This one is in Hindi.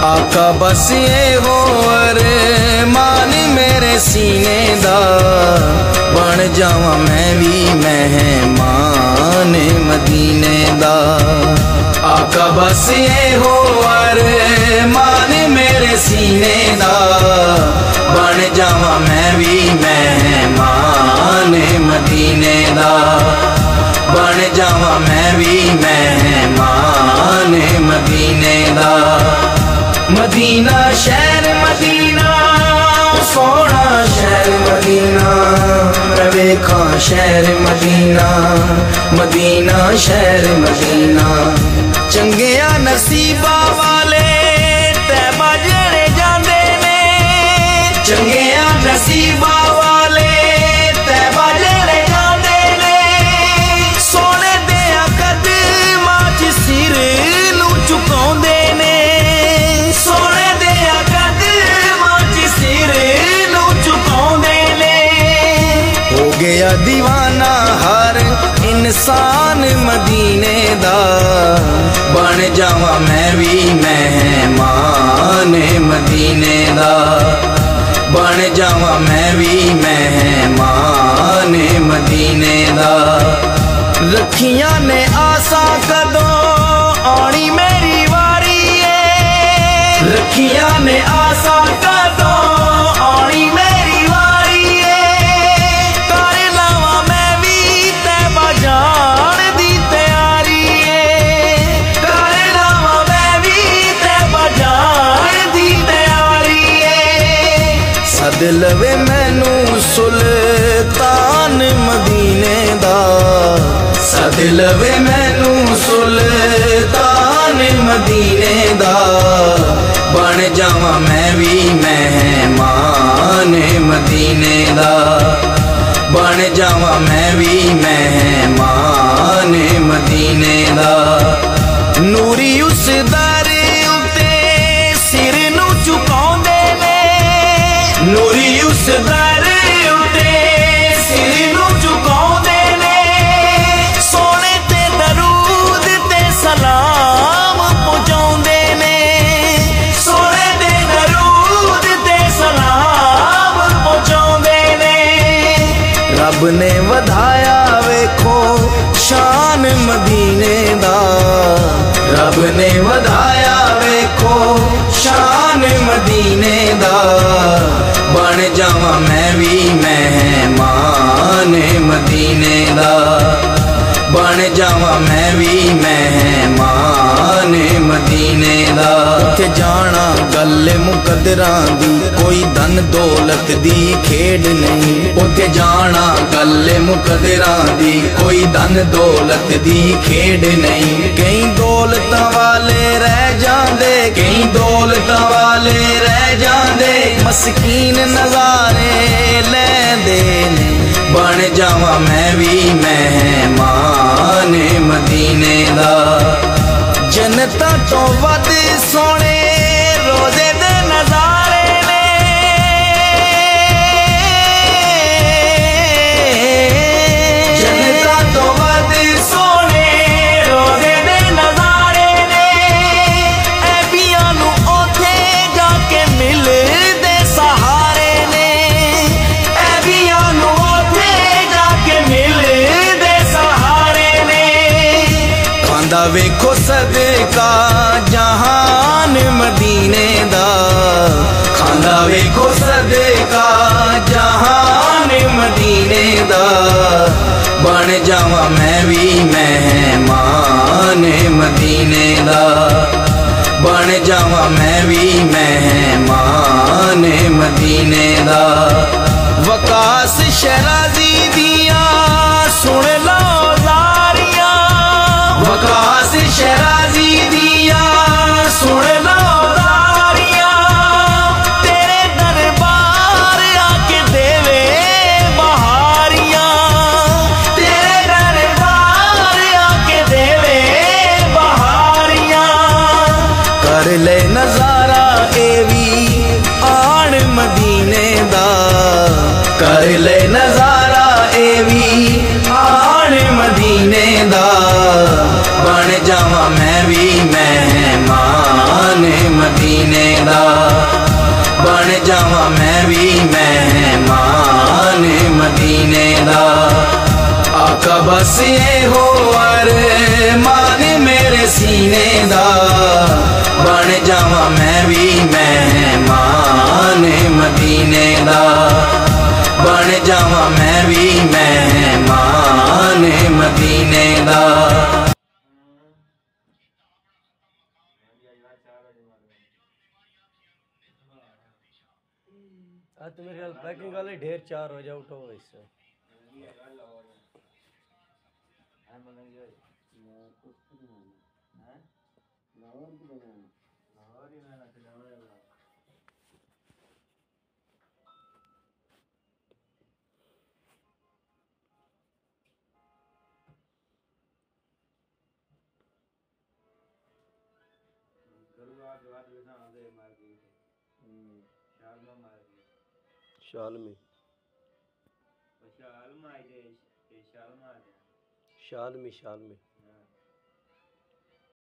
आका बस ये हो अरमान मेरे सीने दा, बन जावा मैं भी मेहमान मदीने दा। आका बस ये हो अरमान मेरे सीने दा, बन जावा मैं भी मेहमान मदीने दा, बन जावा मैं भी मेहमान मदीने दा। मदीना शहर मदीना सोना शहर मदीना, मैं वेखा शहर मदीना, मदीना शहर मदीना। चंगिया नसीबा वाले तैबा जेड़े जांदे ने, चंगिया नसीबा वाले तैबा जेड़े जांदे ने, सोने दिया कदमां च सिर नूं झुकाउंदे ने, सोने दिया कदमां च सिर नूं झुकाउंदे ने। हो गया दीवाना हर इंसान मदीने दा, बन जावा मैं भी मेहमान मदीने दा, बन जावा मैं भी मेहमान मदीने दा। रखियां ने आसा कदों आनी मेरी वारी है, रखियां ने आसा कदों आनी मेरी वारी है, कर लावा मैं भी तैबा जान दी तैयारी है, कर लावा मैं भी तैबा जान दी तैयारी है। सद लवे मैनू सुल्तान मदीने दा, सद लवे मैनू सुल्तान मदीने दा, बन जावा मैं भी मेहमान मदीने दा, बन जावा मैं भी मेहमान मदीने दा। नूरी उस दर उत्ते सिर नू झुकाउंदे ने, नूरी उस दर उत्ते सिर नू झुकाउंदे ने, सोने ते दरूद ते सलाम पहुंचाउंदे ने, सोने ते दरूद ते सलाम पहुंचाउंदे ने। रब ने वधाया वेखो शान मदीने दा, रब ने वधाया वेखो शान मदीने दा, बन जावा मैं भी मेहमान मदीने दा, बन जावा मैं भी मेहमान मदीने दा। उथे जाना गल मुकदरां दी, कोई धन दौलत दी खेड नहीं, उथे जाना गल मुकदरां दी, कोई धन दौलत दी खेड नहीं। कई दौलत वाले रह जांदे, कई दौलत वाले रह जांदे, मस्कीन नजारे लैंदे ने, बन जावा मैं भी मेहमान मदीने दा। जन्नतां तो वध सोने रोजे दे नजारे ने, जन्नतां तो वध सोने रोजे दे नजारे ने, ऐबियां नू ओथे जाके मिलदे सहारे ने, ऐबियां नू ओथे जाके मिलदे सहारे ने। खांदा वेखो सदका जहान मदीने दा, खांदा वेखो सदका जहान मदीने दा, बन जावा मैं भी मेहमान मदीने दा, बन जावा मैं भी मेहमान मदीने दा। वकास शराजी दिया सुन लो जारियां, वकास शराजी दिया सुन लो जारियां, तेरे दरबार आके देवे बहारियां, तेरे दरबार आके देवे बहारियां। कर ले नजारा ए भी आन मदीने दा, कर ले नजारा ए भी आन मदीने दा, बन जावा मैं भी मेहमान मदीने दा बन जावा मैं भी मेहमान मदीने दा। आका बस ये हो अरमान मेरे सीने दा बन जावा मैं भी मेहमान मदीने दा बन जावा मैं भी मेहमान मदीने दा। आज तो मेरे ख्याल पैकिंग वाले ढेर 4 हो जाओ उठो इससे। शाल में शाल में